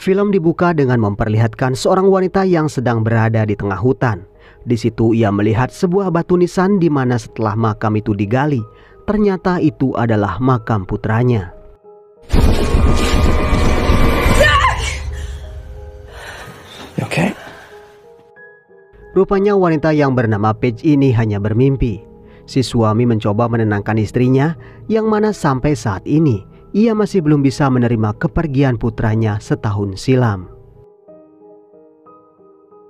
Film dibuka dengan memperlihatkan seorang wanita yang sedang berada di tengah hutan. Di situ ia melihat sebuah batu nisan di mana setelah makam itu digali, ternyata itu adalah makam putranya. Okay. Rupanya wanita yang bernama Paige ini hanya bermimpi. Si suami mencoba menenangkan istrinya, yang mana sampai saat ini ia masih belum bisa menerima kepergian putranya setahun silam.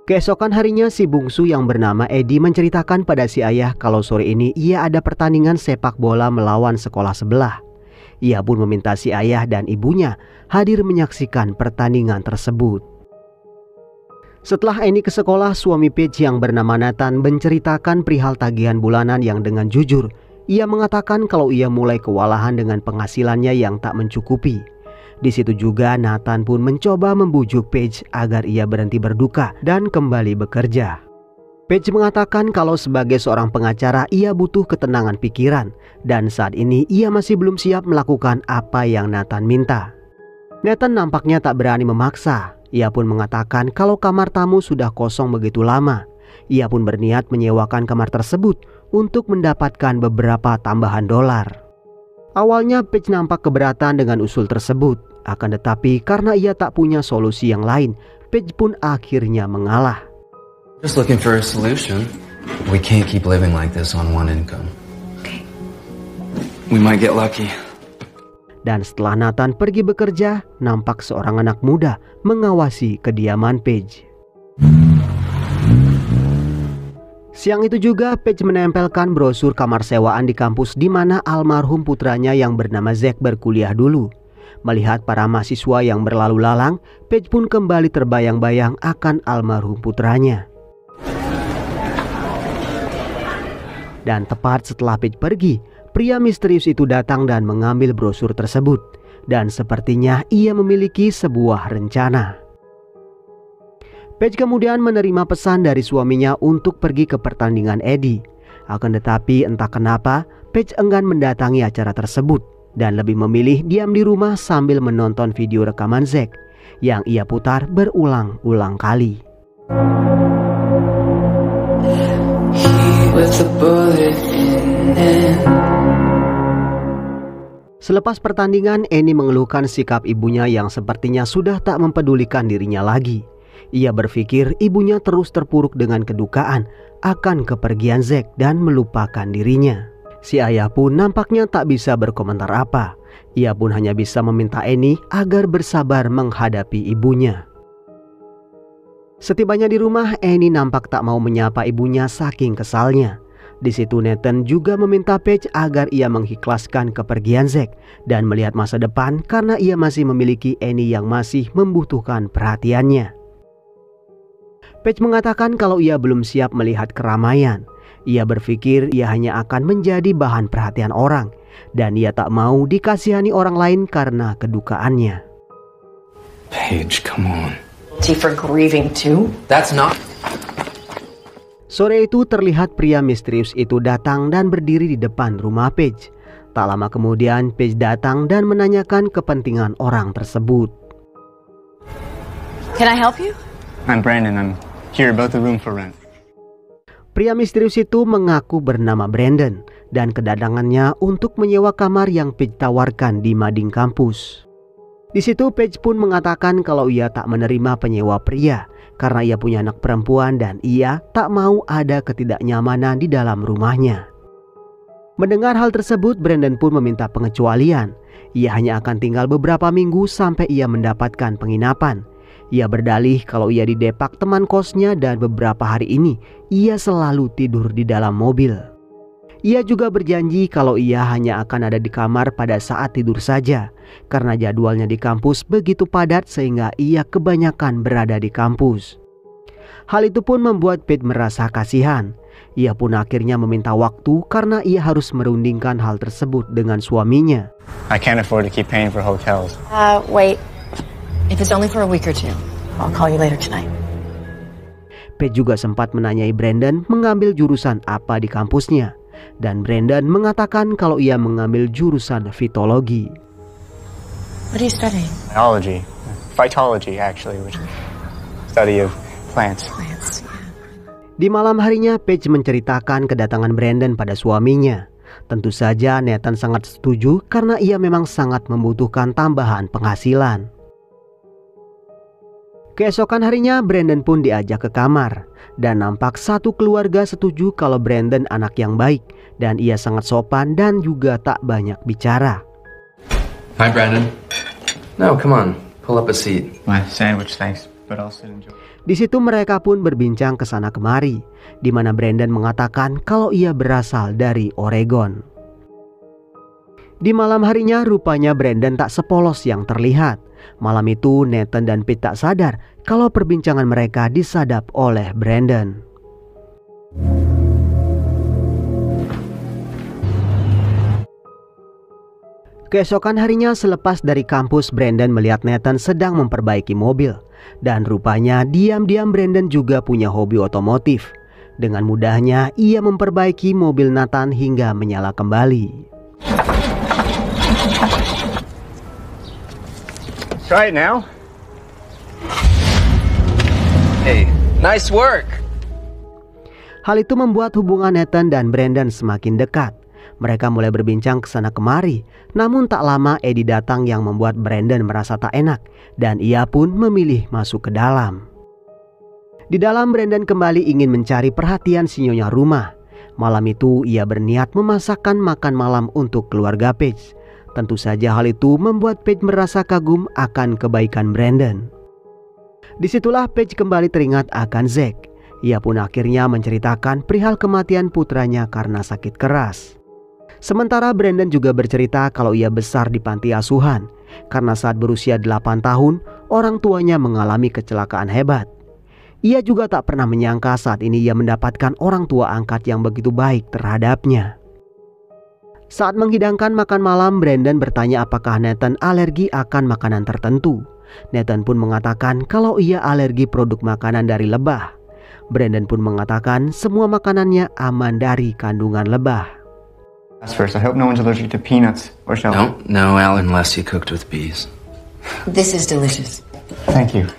Keesokan harinya si bungsu yang bernama Eddie menceritakan pada si ayah kalau sore ini ia ada pertandingan sepak bola melawan sekolah sebelah. Ia pun meminta si ayah dan ibunya hadir menyaksikan pertandingan tersebut. Setelah Annie ke sekolah, suami Paige yang bernama Nathan menceritakan perihal tagihan bulanan yang dengan jujur. Ia mengatakan kalau ia mulai kewalahan dengan penghasilannya yang tak mencukupi. Di situ juga Nathan pun mencoba membujuk Paige agar ia berhenti berduka dan kembali bekerja. Paige mengatakan kalau sebagai seorang pengacara ia butuh ketenangan pikiran dan saat ini ia masih belum siap melakukan apa yang Nathan minta. Nathan nampaknya tak berani memaksa. Ia pun mengatakan kalau kamar tamu sudah kosong begitu lama. Ia pun berniat menyewakan kamar tersebut untuk mendapatkan beberapa tambahan dolar. Awalnya Paige nampak keberatan dengan usul tersebut. Akan tetapi karena ia tak punya solusi yang lain, Paige pun akhirnya mengalah. Just looking for a solution. We can't keep living like this on one income. Okay. We might get lucky. Dan setelah Nathan pergi bekerja, nampak seorang anak muda mengawasi kediaman Paige. Siang itu juga Paige menempelkan brosur kamar sewaan di kampus di mana almarhum putranya yang bernama Zack berkuliah dulu. Melihat para mahasiswa yang berlalu lalang, Paige pun kembali terbayang-bayang akan almarhum putranya. Dan tepat setelah Paige pergi, pria misterius itu datang dan mengambil brosur tersebut. Dan sepertinya ia memiliki sebuah rencana. Paige kemudian menerima pesan dari suaminya untuk pergi ke pertandingan Eddie. Akan tetapi entah kenapa Paige enggan mendatangi acara tersebut dan lebih memilih diam di rumah sambil menonton video rekaman Zack yang ia putar berulang-ulang kali. Selepas pertandingan, Annie mengeluhkan sikap ibunya yang sepertinya sudah tak mempedulikan dirinya lagi. Ia berpikir ibunya terus terpuruk dengan kedukaan akan kepergian Zack dan melupakan dirinya. Si ayah pun nampaknya tak bisa berkomentar apa. Ia pun hanya bisa meminta Annie agar bersabar menghadapi ibunya. Setibanya di rumah, Annie nampak tak mau menyapa ibunya saking kesalnya. Di situ Nathan juga meminta Paige agar ia mengikhlaskan kepergian Zack dan melihat masa depan karena ia masih memiliki Annie yang masih membutuhkan perhatiannya. Paige mengatakan kalau ia belum siap melihat keramaian. Ia berpikir ia hanya akan menjadi bahan perhatian orang dan ia tak mau dikasihani orang lain karena kedukaannya. Paige, come on. Is he for grieving too? That's not... Sore itu terlihat pria misterius itu datang dan berdiri di depan rumah Paige. Tak lama kemudian Paige datang dan menanyakan kepentingan orang tersebut. Can I help you? I'm Brandon. I'm here about the room for rent. Pria misterius itu mengaku bernama Brandon dan kedatangannya untuk menyewa kamar yang Paige tawarkan di mading kampus. Di situ Paige pun mengatakan kalau ia tak menerima penyewa pria karena ia punya anak perempuan dan ia tak mau ada ketidaknyamanan di dalam rumahnya. Mendengar hal tersebut, Brandon pun meminta pengecualian. Ia hanya akan tinggal beberapa minggu sampai ia mendapatkan penginapan. Ia berdalih kalau ia didepak teman kosnya dan beberapa hari ini ia selalu tidur di dalam mobil. Ia juga berjanji kalau ia hanya akan ada di kamar pada saat tidur saja karena jadwalnya di kampus begitu padat sehingga ia kebanyakan berada di kampus. Hal itu pun membuat Paige merasa kasihan. Ia pun akhirnya meminta waktu karena ia harus merundingkan hal tersebut dengan suaminya. I can't afford to keep paying for hotels. Wait. If it's only for a week or two, I'll call you later tonight. Paige juga sempat menanyai Brandon mengambil jurusan apa di kampusnya. Dan Brandon mengatakan kalau ia mengambil jurusan fitologi. What are you studying? Biology. phytology, actually, which is study of plants. Di malam harinya, Paige menceritakan kedatangan Brandon pada suaminya. Tentu saja Nathan sangat setuju karena ia memang sangat membutuhkan tambahan penghasilan. Keesokan harinya, Brandon pun diajak ke kamar. Dan nampak satu keluarga setuju kalau Brandon anak yang baik. Dan ia sangat sopan dan juga tak banyak bicara. Hi, Brandon. No, come on. Pull up a seat. My sandwich, thanks, but I'll sit and enjoy. Di situ mereka pun berbincang ke sana kemari, di mana Brandon mengatakan kalau ia berasal dari Oregon. Di malam harinya rupanya Brandon tak sepolos yang terlihat. Malam itu Nathan dan Pete tak sadar kalau perbincangan mereka disadap oleh Brandon. Keesokan harinya selepas dari kampus, Brandon melihat Nathan sedang memperbaiki mobil. Dan rupanya diam-diam Brandon juga punya hobi otomotif. Dengan mudahnya ia memperbaiki mobil Nathan hingga menyala kembali. Try it now. Hey, nice work. Hal itu membuat hubungan Nathan dan Brandon semakin dekat. Mereka mulai berbincang ke sana kemari. Namun tak lama Eddie datang yang membuat Brandon merasa tak enak. Dan ia pun memilih masuk ke dalam. Di dalam Brandon kembali ingin mencari perhatian si nyonya rumah. Malam itu ia berniat memasakkan makan malam untuk keluarga Paige. Tentu saja hal itu membuat Paige merasa kagum akan kebaikan Brandon. Disitulah Paige kembali teringat akan Zack. Ia pun akhirnya menceritakan perihal kematian putranya karena sakit keras. Sementara Brandon juga bercerita kalau ia besar di panti asuhan. Karena saat berusia 8 tahun, orang tuanya mengalami kecelakaan hebat. Ia juga tak pernah menyangka saat ini ia mendapatkan orang tua angkat yang begitu baik terhadapnya. Saat menghidangkan makan malam, Brandon bertanya apakah Nathan alergi akan makanan tertentu. Nathan pun mengatakan kalau ia alergi produk makanan dari lebah. Brandon pun mengatakan semua makanannya aman dari kandungan lebah. First, I hope no one's allergic to peanuts or shell. No, Al, unless you cooked with bees. This is delicious. Thank you.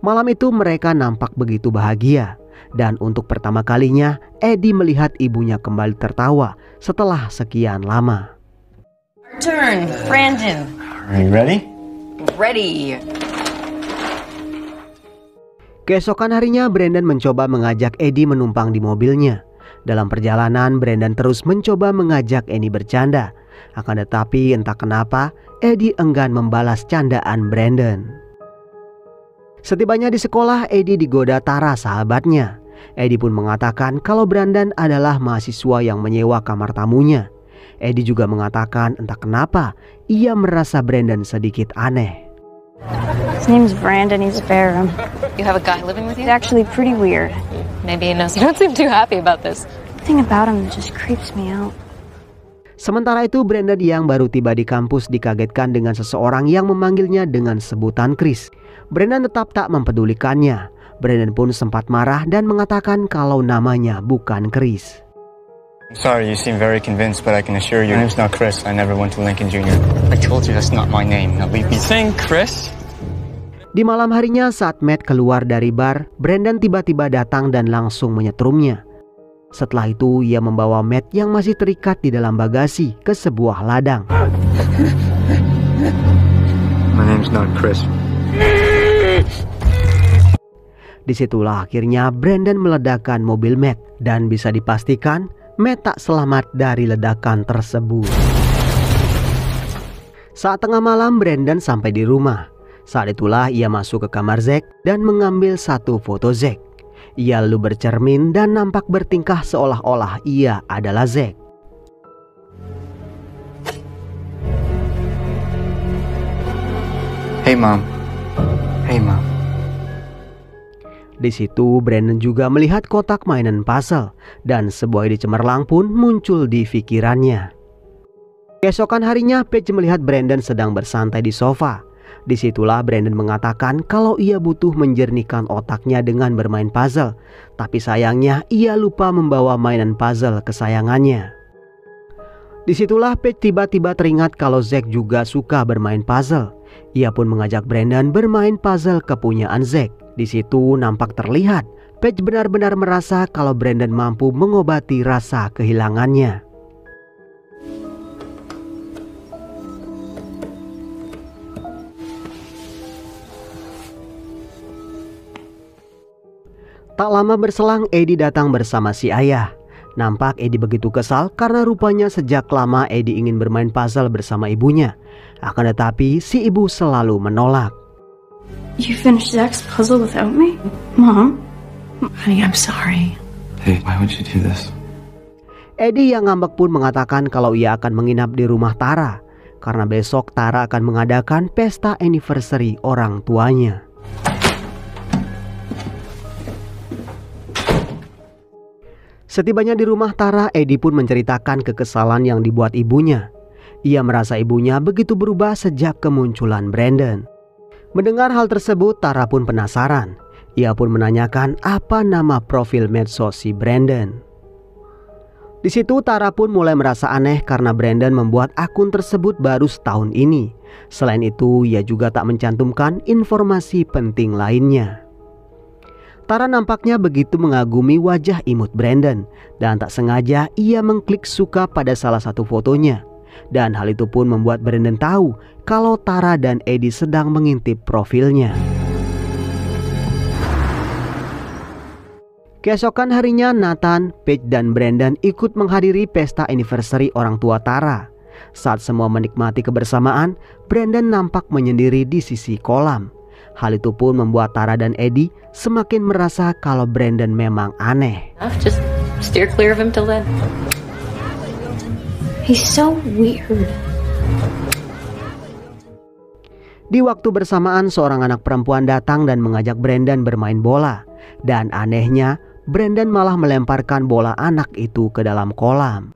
Malam itu mereka nampak begitu bahagia. Dan untuk pertama kalinya, Eddie melihat ibunya kembali tertawa setelah sekian lama. Turn, Brandon. Are you ready? Ready. Keesokan harinya, Brandon mencoba mengajak Eddie menumpang di mobilnya. Dalam perjalanan, Brandon terus mencoba mengajak Eddie bercanda. Akan tetapi entah kenapa, Eddie enggan membalas candaan Brandon. Setibanya di sekolah, Eddie digoda Tara sahabatnya. Eddie pun mengatakan kalau Brandon adalah mahasiswa yang menyewa kamar tamunya. Eddie juga mengatakan entah kenapa ia merasa Brandon sedikit aneh. His name's Brandon, he's fair. You have a guy living with you? He's actually pretty weird. Maybe he knows you don't seem too happy about this. The thing about him just creeps me out. Sementara itu, Brandon yang baru tiba di kampus dikagetkan dengan seseorang yang memanggilnya dengan sebutan Chris. Brandon tetap tak mempedulikannya. Brandon pun sempat marah dan mengatakan kalau namanya bukan Chris. Sorry, you seem very convinced, but I can assure you, my name's not Chris. I never went to Lincoln Jr. I told you that's not my name. Now leave me. Saying Chris? Di malam harinya saat Matt keluar dari bar, Brandon tiba-tiba datang dan langsung menyetrumnya. Setelah itu ia membawa Matt yang masih terikat di dalam bagasi ke sebuah ladang. My name's not Chris. Disitulah akhirnya Brandon meledakkan mobil Matt dan bisa dipastikan Matt tak selamat dari ledakan tersebut. Saat tengah malam Brandon sampai di rumah. Saat itulah ia masuk ke kamar Zack dan mengambil satu foto Zack. Ia lalu bercermin dan nampak bertingkah seolah-olah ia adalah Zack. Hey mom. Hey mom. Di situ Brandon juga melihat kotak mainan puzzle dan sebuah ide cemerlang pun muncul di pikirannya. Keesokan harinya Paige melihat Brandon sedang bersantai di sofa. Disitulah Brandon mengatakan kalau ia butuh menjernihkan otaknya dengan bermain puzzle. Tapi sayangnya ia lupa membawa mainan puzzle kesayangannya. Disitulah Paige tiba-tiba teringat kalau Zack juga suka bermain puzzle. Ia pun mengajak Brandon bermain puzzle kepunyaan Zack. Di situ nampak terlihat Paige benar-benar merasa kalau Brandon mampu mengobati rasa kehilangannya. Tak lama berselang, Eddie datang bersama si ayah. Nampak Eddie begitu kesal karena rupanya sejak lama Eddie ingin bermain puzzle bersama ibunya. Akan tetapi si ibu selalu menolak. You finished Zach's puzzle without me? Mom? Honey, I'm sorry. Hey, why would you do this? Eddie yang ngambek pun mengatakan kalau ia akan menginap di rumah Tara, karena besok Tara akan mengadakan pesta anniversary orang tuanya. Setibanya di rumah Tara, Eddie pun menceritakan kekesalan yang dibuat ibunya. Ia merasa ibunya begitu berubah sejak kemunculan Brandon. Mendengar hal tersebut, Tara pun penasaran. Ia pun menanyakan apa nama profil medsos si Brandon. Di situ Tara pun mulai merasa aneh karena Brandon membuat akun tersebut baru setahun ini. Selain itu, ia juga tak mencantumkan informasi penting lainnya. Tara nampaknya begitu mengagumi wajah imut Brandon dan tak sengaja ia mengklik suka pada salah satu fotonya. Dan hal itu pun membuat Brandon tahu kalau Tara dan Eddie sedang mengintip profilnya. Keesokan harinya Nathan, Paige dan Brandon ikut menghadiri pesta anniversary orang tua Tara. Saat semua menikmati kebersamaan, Brandon nampak menyendiri di sisi kolam. Hal itu pun membuat Tara dan Eddie semakin merasa kalau Brandon memang aneh. Just steer clear of him till then. He's so weird. Di waktu bersamaan seorang anak perempuan datang dan mengajak Brandon bermain bola. Dan anehnya, Brandon malah melemparkan bola anak itu ke dalam kolam.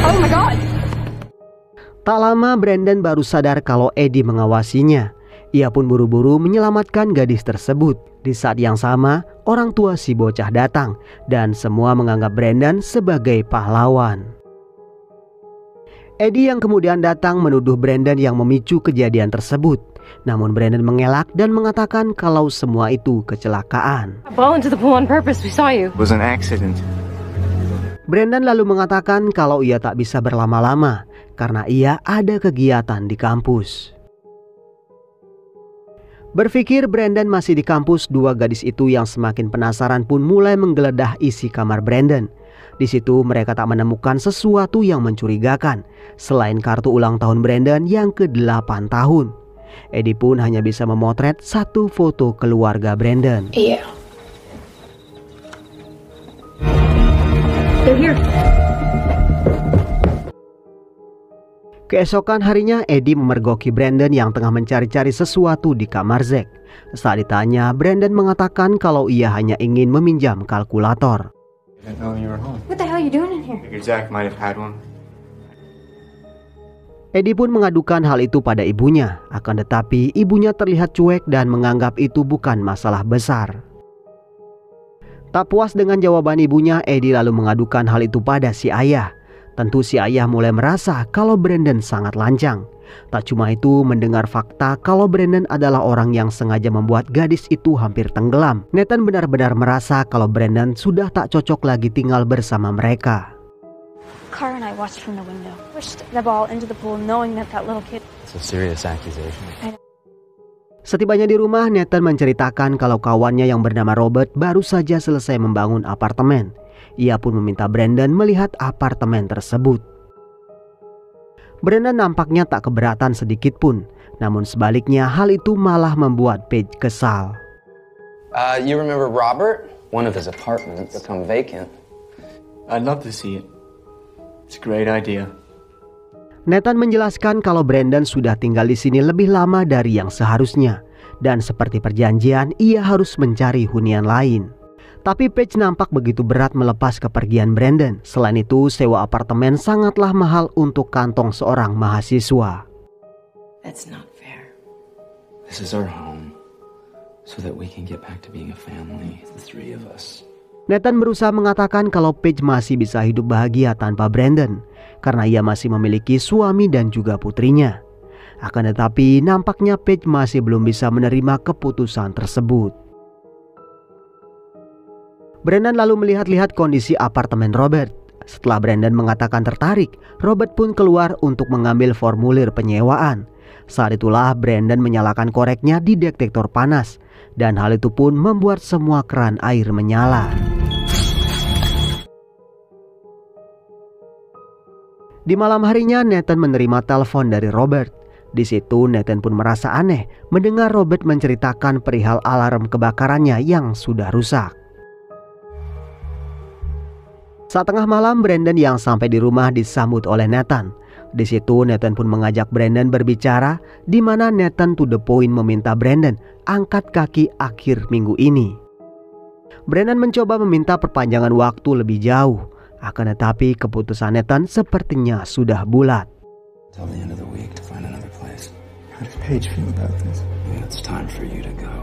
Oh my God! Tak lama Brandon baru sadar kalau Eddie mengawasinya. Ia pun buru-buru menyelamatkan gadis tersebut. Di saat yang sama, orang tua si bocah datang dan semua menganggap Brandon sebagai pahlawan. Eddie yang kemudian datang menuduh Brandon yang memicu kejadian tersebut. Namun Brandon mengelak dan mengatakan kalau semua itu kecelakaan. I ball into the pool on purpose. We saw you. It was an accident. Brandon lalu mengatakan kalau ia tak bisa berlama-lama karena ia ada kegiatan di kampus. Berpikir Brandon masih di kampus, dua gadis itu yang semakin penasaran pun mulai menggeledah isi kamar Brandon. Di situ mereka tak menemukan sesuatu yang mencurigakan selain kartu ulang tahun Brandon yang ke-8 tahun. Eddie pun hanya bisa memotret satu foto keluarga Brandon. Yeah. They're here. Keesokan harinya Eddie memergoki Brandon yang tengah mencari-cari sesuatu di kamar Zack. Saat ditanya, Brandon mengatakan kalau ia hanya ingin meminjam kalkulator. I didn't know you were home. What the hell are you doing in here? Figured Zach might have had one. Eddie pun mengadukan hal itu pada ibunya. Akan tetapi ibunya terlihat cuek dan menganggap itu bukan masalah besar. Tak puas dengan jawaban ibunya, Eddie lalu mengadukan hal itu pada si ayah. Tentu si ayah mulai merasa kalau Brandon sangat lancang. Tak cuma itu, mendengar fakta kalau Brandon adalah orang yang sengaja membuat gadis itu hampir tenggelam, Nathan benar-benar merasa kalau Brandon sudah tak cocok lagi tinggal bersama mereka. Car and I watched from the window. Pushed the ball into the pool knowing that little kid... It's a serious accusation. Setibanya di rumah, Nathan menceritakan kalau kawannya yang bernama Robert baru saja selesai membangun apartemen. Ia pun meminta Brandon melihat apartemen tersebut. Brandon nampaknya tak keberatan sedikit pun. Namun sebaliknya hal itu malah membuat Paige kesal. You remember Robert? One of his apartments become vacant. I'd love to see it. It's a great idea. Nathan menjelaskan kalau Brandon sudah tinggal di sini lebih lama dari yang seharusnya. Dan seperti perjanjian, ia harus mencari hunian lain. Tapi Paige nampak begitu berat melepas kepergian Brandon. Selain itu, sewa apartemen sangatlah mahal untuk kantong seorang mahasiswa. That's not fair. This is our home, so that we can get back to being a family, the three of us. Nathan berusaha mengatakan kalau Paige masih bisa hidup bahagia tanpa Brandon karena ia masih memiliki suami dan juga putrinya. Akan tetapi nampaknya Paige masih belum bisa menerima keputusan tersebut. Brandon lalu melihat-lihat kondisi apartemen Robert. Setelah Brandon mengatakan tertarik, Robert pun keluar untuk mengambil formulir penyewaan. Saat itulah Brandon menyalakan koreknya di detektor panas, dan hal itu pun membuat semua keran air menyala. Di malam harinya Nathan menerima telepon dari Robert. Di situ Nathan pun merasa aneh mendengar Robert menceritakan perihal alarm kebakarannya yang sudah rusak. Saat tengah malam Brandon yang sampai di rumah disambut oleh Nathan. Di situ Nathan pun mengajak Brandon berbicara, di mana Nathan to the point meminta Brandon angkat kaki akhir minggu ini. Brandon mencoba meminta perpanjangan waktu lebih jauh. Akan tetapi keputusan Nathan sepertinya sudah bulat. Till the end of the week to find another place. How does Paige feel about this? It's time for you to go.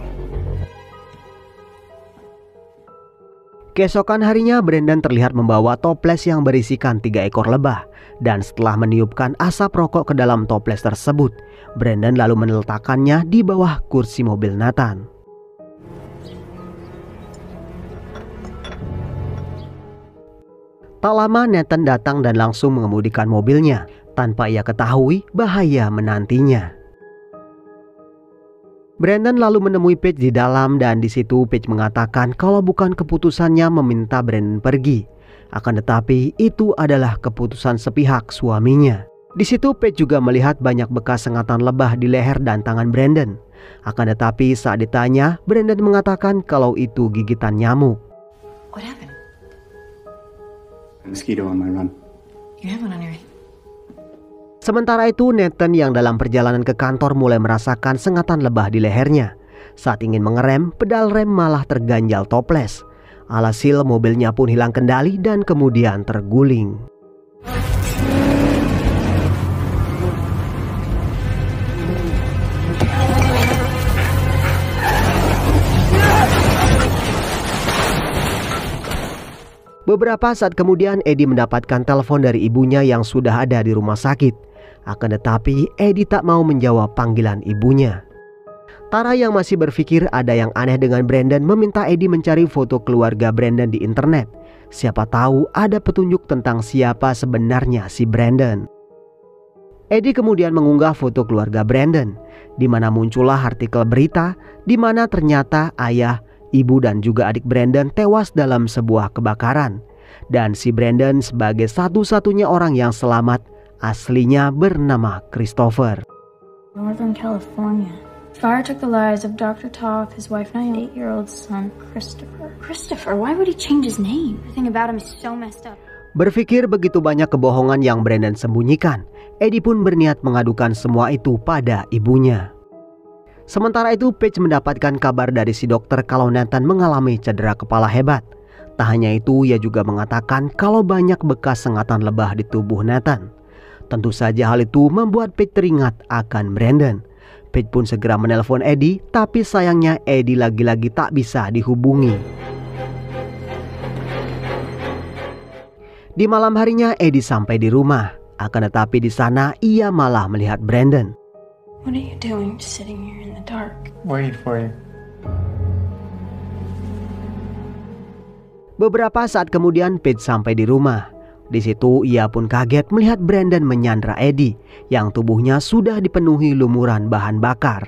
Keesokan harinya Brandon terlihat membawa toples yang berisikan 3 ekor lebah. Dan setelah meniupkan asap rokok ke dalam toples tersebut, Brandon lalu meletakkannya di bawah kursi mobil Nathan. Tak lama Nathan datang dan langsung mengemudikan mobilnya tanpa ia ketahui bahaya menantinya. Brandon lalu menemui Paige di dalam dan di situ Paige mengatakan kalau bukan keputusannya meminta Brandon pergi. Akan tetapi itu adalah keputusan sepihak suaminya. Di situ Paige juga melihat banyak bekas sengatan lebah di leher dan tangan Brandon. Akan tetapi saat ditanya, Brandon mengatakan kalau itu gigitan nyamuk. What happened? A mosquito on my run. You have one on your... Sementara itu Nathan yang dalam perjalanan ke kantor mulai merasakan sengatan lebah di lehernya. Saat ingin mengerem, pedal rem malah terganjal toples. Alhasil mobilnya pun hilang kendali dan kemudian terguling. Beberapa saat kemudian Eddie mendapatkan telepon dari ibunya yang sudah ada di rumah sakit. Akan tetapi Eddie tak mau menjawab panggilan ibunya. Tara yang masih berpikir ada yang aneh dengan Brandon meminta Eddie mencari foto keluarga Brandon di internet. Siapa tahu ada petunjuk tentang siapa sebenarnya si Brandon. Eddie kemudian mengunggah foto keluarga Brandon, di mana muncullah artikel berita di mana ternyata ayah, ibu dan juga adik Brandon tewas dalam sebuah kebakaran. Dan si Brandon sebagai satu-satunya orang yang selamat aslinya bernama Christopher. Northern California. Fire took the lives of Dr. Toff, his wife, and 8-year-old son, Christopher. Christopher? Why would he change his name? Everything about him is so messed up. Berpikir begitu banyak kebohongan yang Brandon sembunyikan, Eddie pun berniat mengadukan semua itu pada ibunya. Sementara itu Paige mendapatkan kabar dari si dokter kalau Nathan mengalami cedera kepala hebat. Tak hanya itu, ia juga mengatakan kalau banyak bekas sengatan lebah di tubuh Nathan. Tentu saja hal itu membuat Paige teringat akan Brandon. Paige pun segera menelpon Eddie, tapi sayangnya Eddie lagi-lagi tak bisa dihubungi. Di malam harinya Eddie sampai di rumah. Akan tetapi di sana ia malah melihat Brandon. What are you doing sitting here in the dark? Waiting for you. Beberapa saat kemudian Paige sampai di rumah. Di situ ia pun kaget melihat Brandon menyandra Eddie yang tubuhnya sudah dipenuhi lumuran bahan bakar.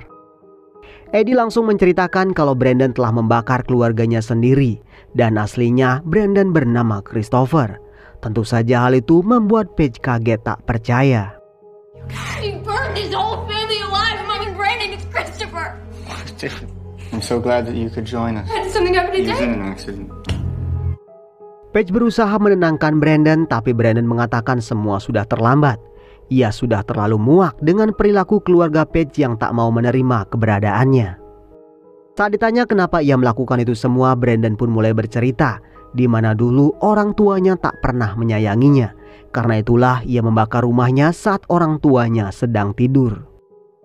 Eddie langsung menceritakan kalau Brandon telah membakar keluarganya sendiri dan aslinya Brandon bernama Christopher. Tentu saja hal itu membuat Paige kaget tak percaya. He burned his whole family alive. I'm not Brandon, it's Christopher. I'm so glad that you could join us. Did something happen He was in today? an accident. Paige berusaha menenangkan Brandon, tapi Brandon mengatakan semua sudah terlambat. Ia sudah terlalu muak dengan perilaku keluarga Paige yang tak mau menerima keberadaannya. Saat ditanya kenapa ia melakukan itu semua, Brandon pun mulai bercerita di mana dulu orang tuanya tak pernah menyayanginya. Karena itulah ia membakar rumahnya saat orang tuanya sedang tidur.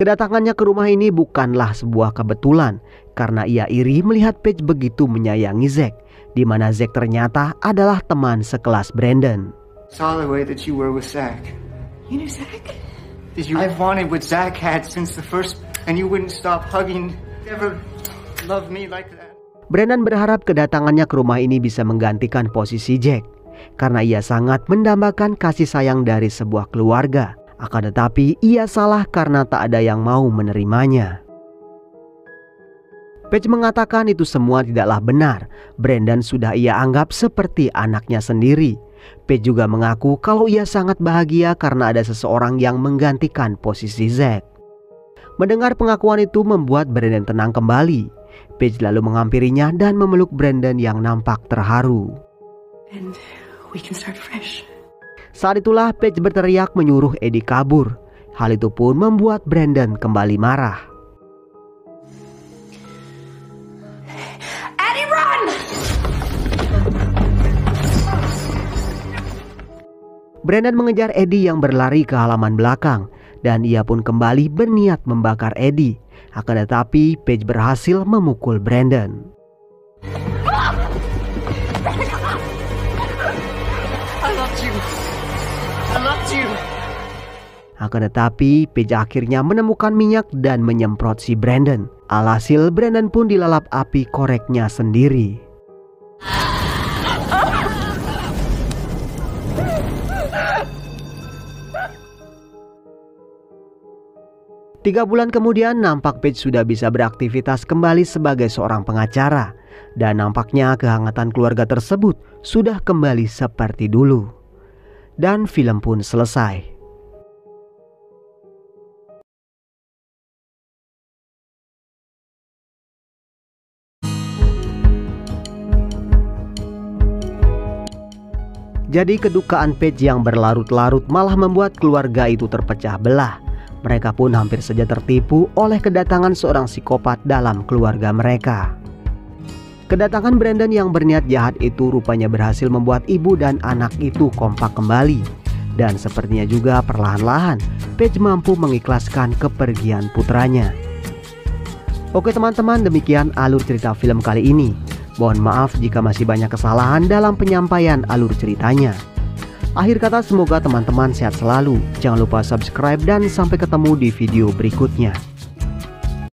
Kedatangannya ke rumah ini bukanlah sebuah kebetulan, karena ia iri melihat Paige begitu menyayangi Zack. di mana Zack ternyata adalah teman sekelas Brandon. Saw the way that you were with Zach. You knew Zach? Did you? I've wanted what Zach had since the first, and you wouldn't stop hugging. Never loved me like that. Brandon berharap kedatangannya ke rumah ini bisa menggantikan posisi Jack, karena ia sangat mendambakan kasih sayang dari sebuah keluarga. Akan tetapi ia salah karena tak ada yang mau menerimanya. Paige mengatakan itu semua tidaklah benar. Brandon sudah ia anggap seperti anaknya sendiri. Paige juga mengaku kalau ia sangat bahagia karena ada seseorang yang menggantikan posisi Zack. Mendengar pengakuan itu membuat Brandon tenang kembali. Paige lalu menghampirinya dan memeluk Brandon yang nampak terharu. And we can start fresh. Saat itulah Paige berteriak menyuruh Eddie kabur. Hal itu pun membuat Brandon kembali marah. Eddie, run! Brandon mengejar Eddie yang berlari ke halaman belakang, dan ia pun kembali berniat membakar Eddie. Akan tetapi Paige berhasil memukul Brandon. I loved you. I loved you. Akan tetapi Paige akhirnya menemukan minyak dan menyemprot si Brandon. Alhasil Brandon pun dilalap api koreknya sendiri. Tiga bulan kemudian nampak Paige sudah bisa beraktivitas kembali sebagai seorang pengacara. Dan nampaknya kehangatan keluarga tersebut sudah kembali seperti dulu. Dan film pun selesai. Jadi kedukaan Paige yang berlarut-larut malah membuat keluarga itu terpecah belah. Mereka pun hampir saja tertipu oleh kedatangan seorang psikopat dalam keluarga mereka. Kedatangan Brandon yang berniat jahat itu rupanya berhasil membuat ibu dan anak itu kompak kembali. Dan sepertinya juga perlahan-lahan Paige mampu mengikhlaskan kepergian putranya. Oke teman-teman, demikian alur cerita film kali ini. Mohon maaf jika masih banyak kesalahan dalam penyampaian alur ceritanya. Akhir kata, semoga teman-teman sehat selalu. Jangan lupa subscribe dan sampai ketemu di video berikutnya.